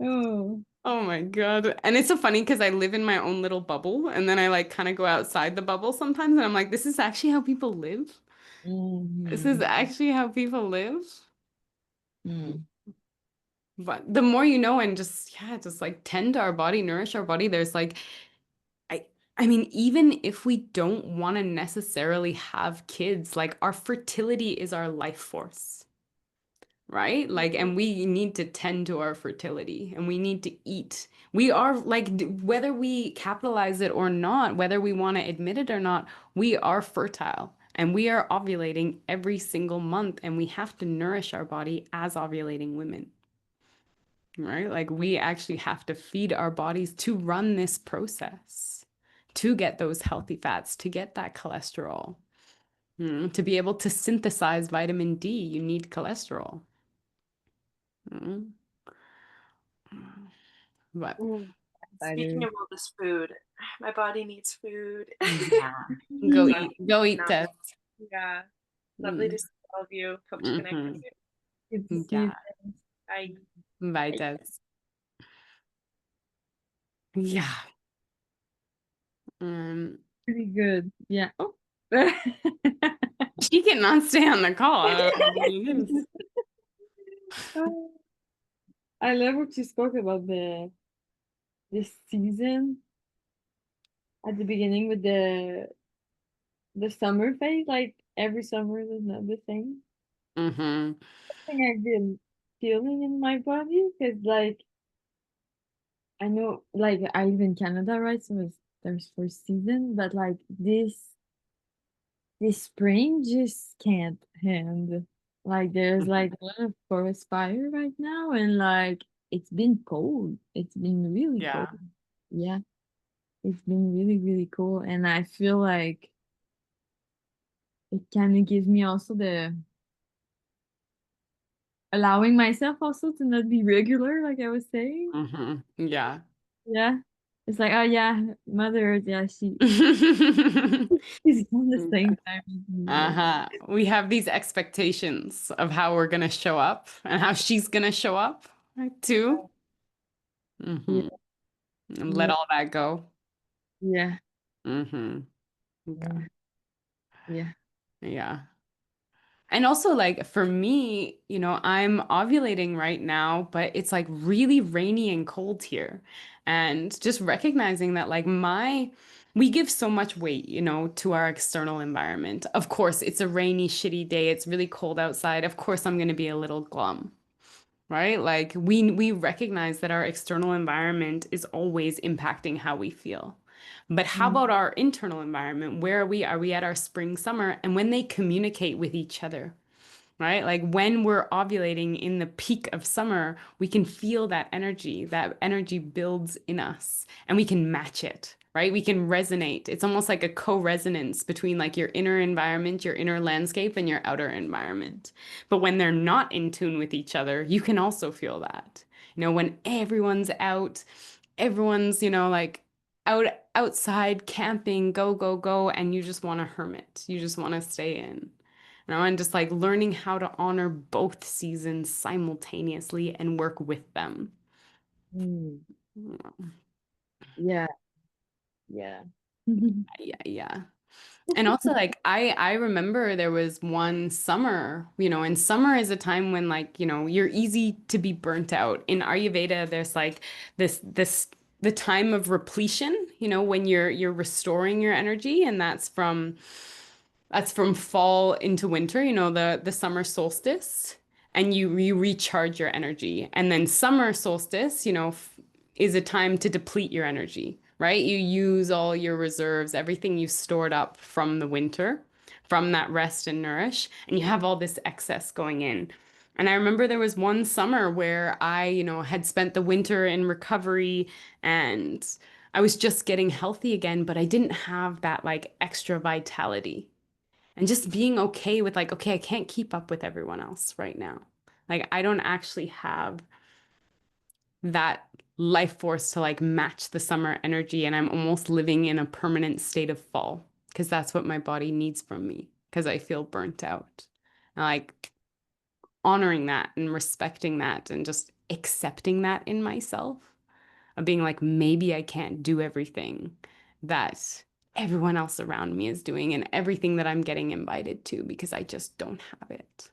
Oh. Oh my God. And it's so funny because I live in my own little bubble and then I like kind of go outside the bubble sometimes and I'm like, this is actually how people live. This is actually how people live. Mm. But the more you know and just like tend to our body, nourish our body, there's like I I mean, even if we don't want to necessarily have kids, like our fertility is our life force. Right? Like, and we need to tend to our fertility and we need to eat. We are like, whether we capitalize it or not, whether we want to admit it or not, we are fertile and we are ovulating every single month and we have to nourish our body as ovulating women. Right? Like, we actually have to feed our bodies to run this process, to get those healthy fats, to get that cholesterol. To be able to synthesize vitamin D, you need cholesterol. Mm. But Speaking of all this food, my body needs food. yeah, So, go eat not- that. yeah. Lovely to see all of you. Hope to connect with Mm-hmm. you. Good to see Yeah, you. Bye. bye, Des. Yeah. Pretty good. Yeah. Oh. She cannot stay on the call. I don't know what it is. I love what you spoke about this season at the beginning with the summer phase. Like every summer is not the same. Mm-hmm. Thing I've been feeling in my body because like I know like I live in Canada, right? So there's 4 seasons, but like this spring just can't handle. Like there's like a lot of forest fire right now, and like it's been cold. It's been really Yeah. cold. Yeah, it's been really really cold, and I feel like it kind of gives me also the allowing myself also to not be regular, like I was saying. Mm-hmm. Yeah. Yeah, it's like oh yeah, Mother Earth, yeah, she's on the same time as me. Like, Uh-huh. We have these expectations of how we're gonna show up and how she's gonna show up, right, too. yeah, Mm-hmm. And let yeah, all that go. yeah, Mm-hmm. yeah, Okay. yeah. Yeah. And also, like, for me, I'm ovulating right now, but it's like really rainy and cold here. And just recognizing that, like, we give so much weight, to our external environment. Of course, it's a rainy, shitty day. It's really cold outside. Of course, I'm going to be a little glum, right? Like we recognize that our external environment is always impacting how we feel. But how Mm. about our internal environment? Where are we? Are we at our spring, summer? And when they communicate with each other, right? Like when we're ovulating in the peak of summer, we can feel that energy. That energy builds in us and we can match it, right? We can resonate. It's almost like a co-resonance between like your inner environment, your inner landscape, and your outer environment. But when they're not in tune with each other, you can also feel that. When everyone's out, everyone's, like outside camping, go, go, go, and you just want to hermit. You just want to stay in. And just like learning how to honor both seasons simultaneously and work with them. Mm. Yeah. Yeah. Yeah, yeah. And also like I remember there was one summer, and summer is a time when like, you're easy to be burnt out. In Ayurveda, there's like this the time of repletion, when you're restoring your energy, and that's from fall into winter, the summer solstice, and you recharge your energy. And then summer solstice, is a time to deplete your energy, right? You use all your reserves, everything you stored up from the winter, from that rest and nourish, and you have all this excess going in. And I remember there was one summer where I, had spent the winter in recovery and I was just getting healthy again, but I didn't have that like extra vitality, and just being okay with like, okay, I can't keep up with everyone else right now. Like I don't actually have that life force to like match the summer energy, and I'm almost living in a permanent state of fall because that's what my body needs from me because I feel burnt out. And like honoring that and respecting that and just accepting that in myself, of being like, maybe I can't do everything that everyone else around me is doing and everything that I'm getting invited to because I just don't have it.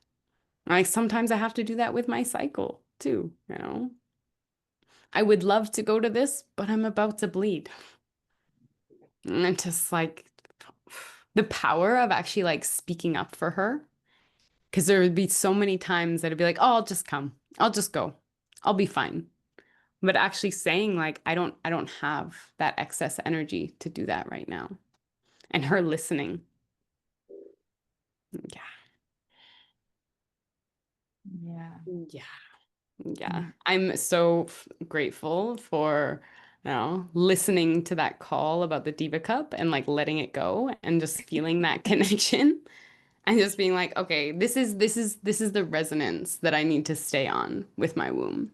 Like sometimes I have to do that with my cycle too. I would love to go to this, but I'm about to bleed. And it's just like the power of actually like speaking up for her. Because there would be so many times that I'd be like, oh, I'll just come. I'll just go. I'll be fine. But actually saying like I don't have that excess energy to do that right now. And her listening. Yeah. Yeah. Yeah. Yeah. I'm so grateful for, listening to that call about the Diva Cup and like letting it go and just feeling that connection and just being like, okay, this is the resonance that I need to stay on with my womb.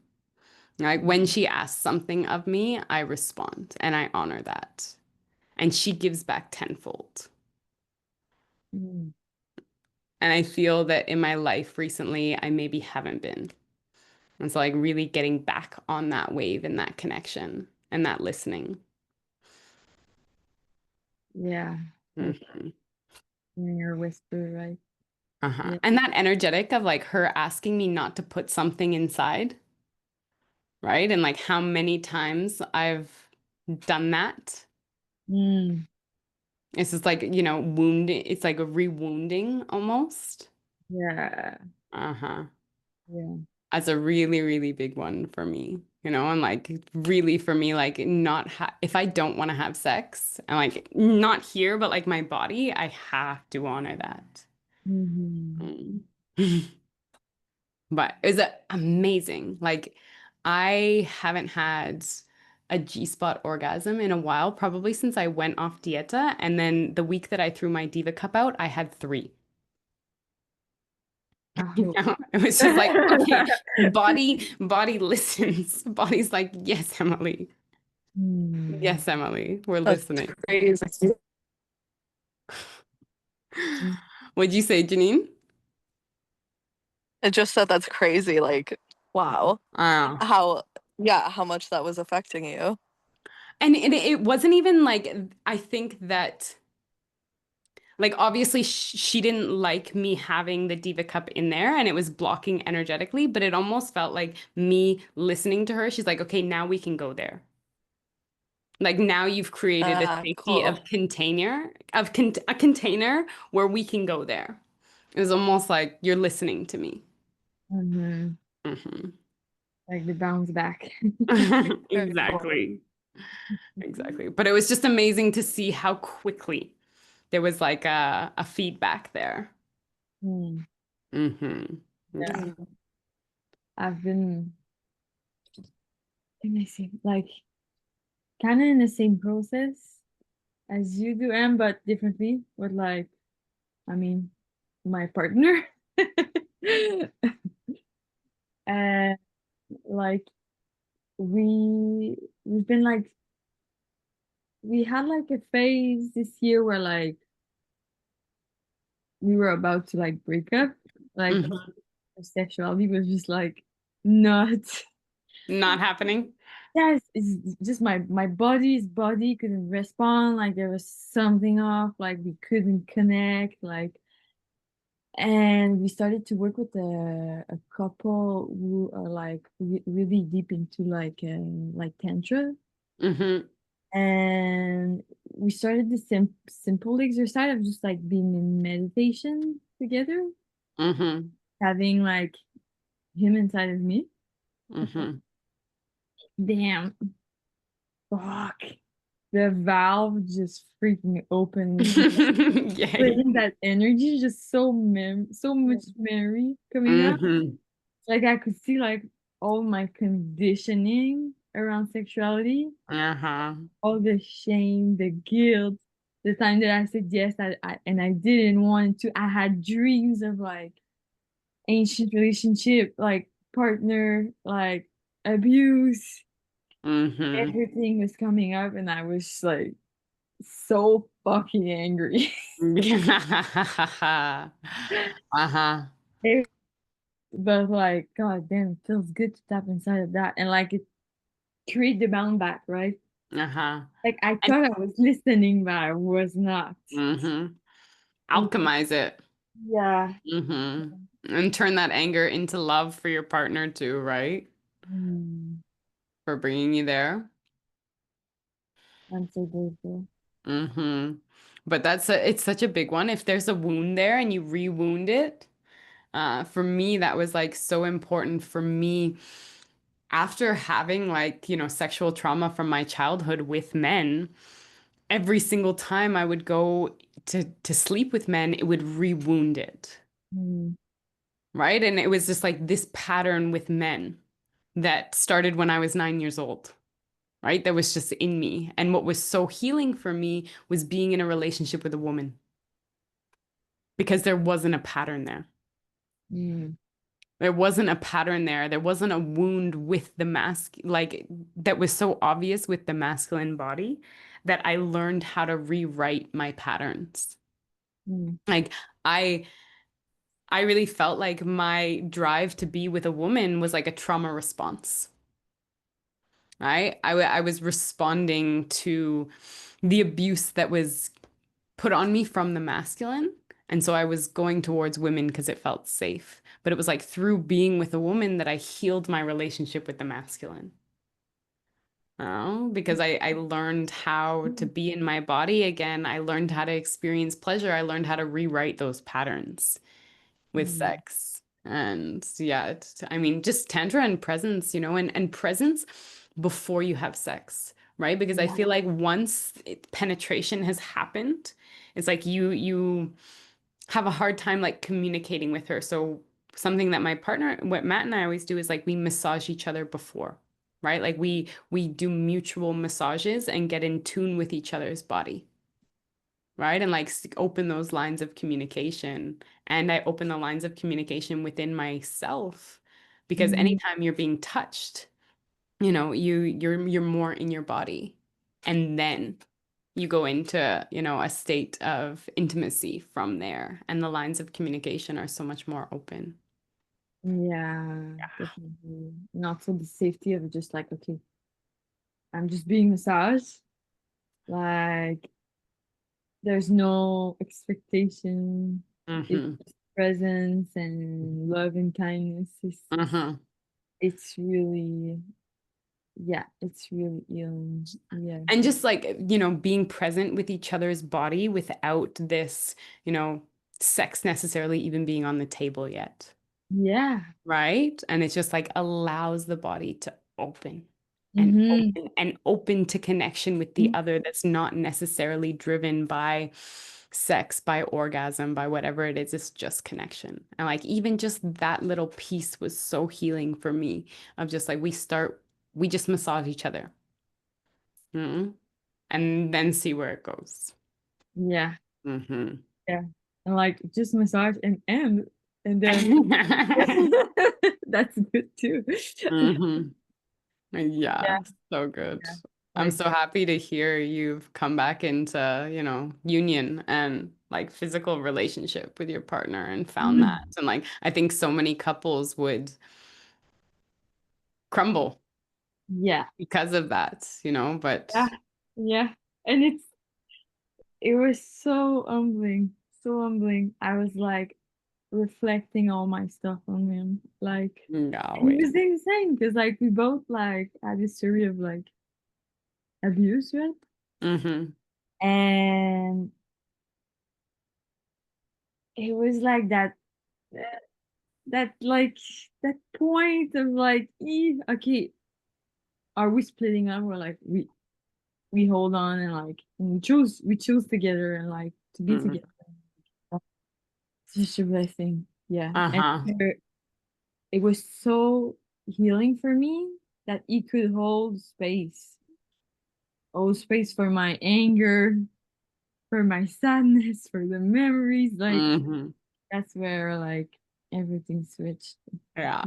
Like when she asks something of me, I respond and I honor that. And she gives back tenfold. Mm. And I feel that in my life recently, I maybe haven't been. And so, like, really getting back on that wave and that connection and that listening. Yeah. Like Mhm. in your whisper, right? Uh-huh. Yeah. And that energetic of like her asking me not to put something inside, right? And like how many times I've done that. Mm. It's just like, wounding. It's like a rewounding almost. Yeah. Uh-huh. Yeah. As a really, really big one for me, and like really for me, like not if I don't want to have sex and like not here, but like my body, I have to honor that. Mm-hmm. Mm. But it was amazing. Like I haven't had a G-spot orgasm in a while, probably since I went off dieta. And then the week that I threw my Diva Cup out, I had three. Oh. It was just like, okay, body listens. Body's like, yes, Emily. Hmm. Yes, Emily, we're That's listening. crazy. What'd you say, Janine? I just said that's crazy. Like, wow. Oh. How, yeah, how much that was affecting you. And it wasn't even like, I think that, like, obviously she didn't like me having the Diva Cup in there and it was blocking energetically, but it almost felt like me listening to her. She's like, okay, now we can go there. Like now you've created a safety Cool. of a container where we can go there. It was almost like you're listening to me. Mhm. Hmm. Like the bounce back. Very cool. Exactly. Exactly. But it was just amazing to see how quickly there was like a feedback there. Mm. Hmm. Yeah. Yeah. I've been, let me see, like kind of in the same process as you do, Em, but differently with like, I mean, my partner. And like we've been like we had like a phase this year where like we were about to like break up. Like Hmm. our sexuality was just like not. Not happening. Yes, it's just my body's body couldn't respond. Like there was something off. Like we couldn't connect. Like, and we started to work with a couple who are like really deep into like tantra, Hmm. and we started the simple exercise of just like being in meditation together, Hmm. having like him inside of me. Hmm. Damn, fuck. The valve just freaking opened. It's just Yay. bringing that energy, just so much memory coming up. Hmm. Like I could see like all my conditioning around sexuality, Uh-huh. all the shame, the guilt, the time that I said yes, and I didn't want to. I had dreams of like ancient relationship, like partner, like abuse. Hmm. Everything was coming up, and I was like so fucking angry. Uh-huh. It- but like, god damn, it feels good to tap inside of that, and like it create the bound back, right? Uh-huh. Like I And thought I was listening, but I was not. It, alchemize it. yeah. Hmm. And turn that anger into love for your partner too, right? Mm, For bringing you there. I'm so grateful. Hmm. But it's such a big one. If there's a wound there and you re-wound it, for me, that was like so important for me after having like, sexual trauma from my childhood with men. Every single time I would go to sleep with men, it would re-wound it, Mm, right? And it was just like this pattern with men that started when I was 9 years old, right? That was just in me. And what was so healing for me was being in a relationship with a woman because there wasn't a pattern there. mm, There wasn't a pattern there. There wasn't a wound with the like that was so obvious with the masculine body that I learned how to rewrite my patterns. mm, Like I I really felt like my drive to be with a woman was like a trauma response, right? I was responding to the abuse that was put on me from the masculine. And so I was going towards women because it felt safe. But it was like through being with a woman that I healed my relationship with the masculine. Oh, because I learned how to be in my body again. I learned how to experience pleasure. I learned how to rewrite those patterns with mm. sex. And yeah, I mean, just tantra and presence, and presence before you have sex, right? Because I feel like once penetration has happened, it's like you have a hard time like communicating with her. So something that my partner, what Matt and I always do is like we massage each other before, right? Like we do mutual massages and get in tune with each other's body, right? And like open those lines of communication. And I open the lines of communication within myself because Mm, anytime you're being touched, you're more in your body. And then you go into, a state of intimacy from there. And the lines of communication are so much more open. yeah, definitely. And also the safety of just like, okay, I'm just being massaged. Like there's no expectation. It's Mm-hmm. just presence and love and kindness. Mm-hmm. It's really yeah, it's really healing. Yeah. And just like, you know, being present with each other's body without this, you know, sex necessarily even being on the table yet. Yeah. Right? And it's just like allows the body to open Mm-hmm. and open to connection with the other that's not necessarily driven by sex, by orgasm, by whatever it is. It's just connection. And like even just that little piece was so healing for me of just like we just massage each other. Mhm. And then see where it goes. Yeah. Hmm. Yeah. And like just massage and then that's good too. Hmm. Yeah. Yeah, so good. Yeah. I'm Like so happy to hear you've come back into, you know, union and like physical relationship with your partner and found that. mm, And like, I think so many couples would crumble yeah. because of that, you know, Yeah. but Yeah. And it was so humbling. So humbling. I was like reflecting all my stuff on him. Like yeah, and it wait. was insane because like we both like had a history of like abuse, right? Mm-hmm. And it was like that like that point of like okay, are we splitting up or like we hold on and like and we choose together and like to be Mm-hmm. together. Such a blessing. Yeah. And Uh-huh. it was so healing for me that he could hold space for my anger, for my sadness, for the memories. Like Mm-hmm. that's where like everything switched. Yeah.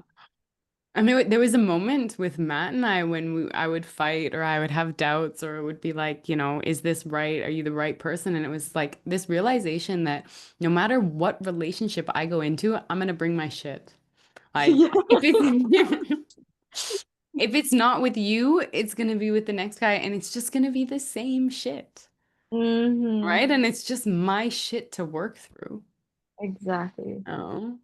And there was a moment with Matt and I when I would fight or I would have doubts or it would be like, you know, is this right? Are you the right person? And it was like this realization that no matter what relationship I go into, I'm gonna bring my shit. Like Yeah. if it's if it's not with you, it's gonna be with the next guy and it's just gonna be the same shit. Hmm. Right? And it's just my shit to work through. Exactly. Oh.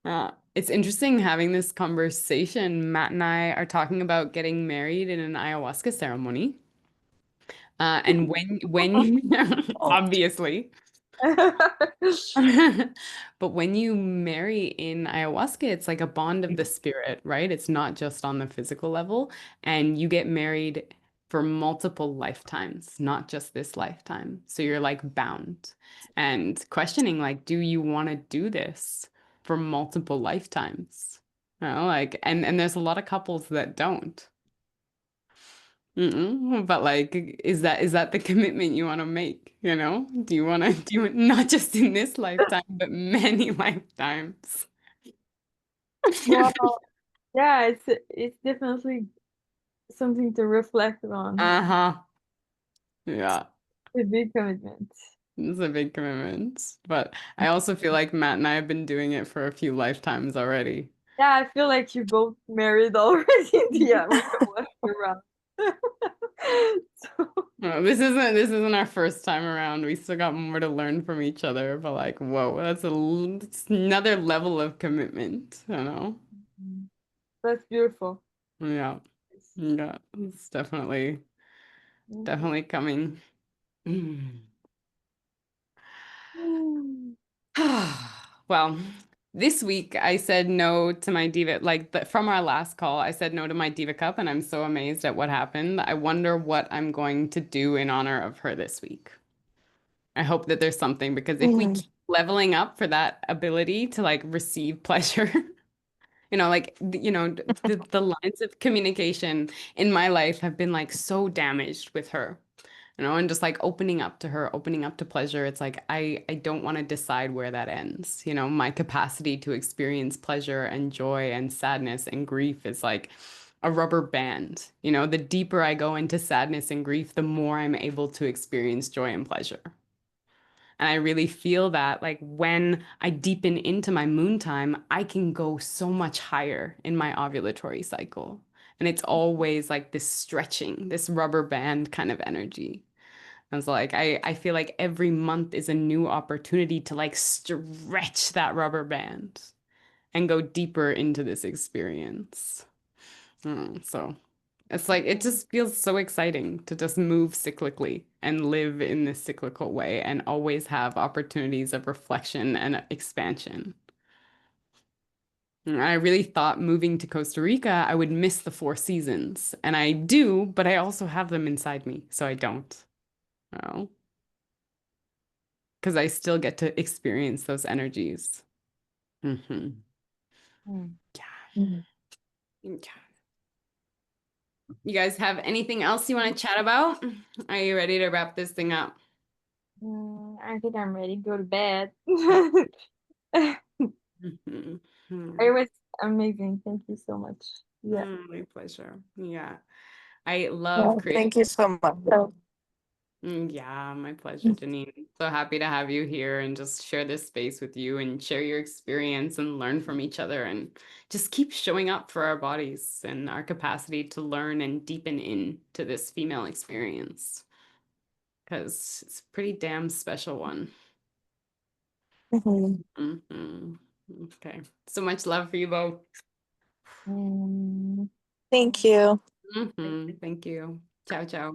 Yeah. It's interesting having this conversation. Matt and I are talking about getting married in an ayahuasca ceremony. And when obviously, but when you marry in ayahuasca, it's like a bond of the spirit, right? It's not just on the physical level, and you get married for multiple lifetimes, not just this lifetime. So you're like bound and questioning, like, do you want to do this for multiple lifetimes? You know, like, and there's a lot of couples that don't. But like, is that the commitment you want to make? You know, do you want to do it not just in this lifetime, but many lifetimes? Well, yeah, it's definitely something to reflect on. Uh-huh. Yeah, A big commitment. it's a big commitment. But I also feel like Matt and I have been doing it for a few lifetimes already. Yeah, I feel like you both married already in the end. Around. So, This isn't our first time around. We still got more to learn from each other, but like, whoa, it's another level of commitment, you know? that's beautiful. Yeah. Yeah, it's definitely coming. Mm. Mhm. Well, this week I said no to my Diva, from our last call, I said no to my Diva Cup, and I'm so amazed at what happened. I wonder what I'm going to do in honor of her this week. I hope that there's something because if we Mhm. keep leveling up for that ability to like receive pleasure, the lines of communication in my life have been like so damaged with her. And just like opening up to her, opening up to pleasure, it's like I don't want to decide where that ends. My capacity to experience pleasure and joy and sadness and grief is like a rubber band. The deeper I go into sadness and grief, the more I'm able to experience joy and pleasure. And I really feel that like when I deepen into my moon time, I can go so much higher in my ovulatory cycle. And it's always like this stretching, this rubber band kind of energy. And so like I feel like every month is a new opportunity to like stretch that rubber band and go deeper into this experience. So It's like it just feels so exciting to just move cyclically and live in this cyclical way and always have opportunities of reflection and expansion. And I really thought moving to Costa Rica, I would miss the four seasons. And I do, but I also have them inside me, so I don't. Well, because I still get to experience those energies. Mm-hmm. Mm. Yeah. Yeah. You guys have anything else you want to chat about? Are you ready to wrap this thing up? I think I'm ready to go to bed. Mhm. It was amazing. Thank you so much. Yeah. My pleasure. Yeah. I love Well, creating. thank you so much. Yeah, my pleasure, Janine. So happy to have you here and just share this space with you and share your experience and learn from each other and just keep showing up for our bodies and our capacity to learn and deepen into this female experience because it's a pretty damn special one. Mhm. Hmm. Okay. So much love for you both. Um, Thank you. Thank you. Ciao, ciao.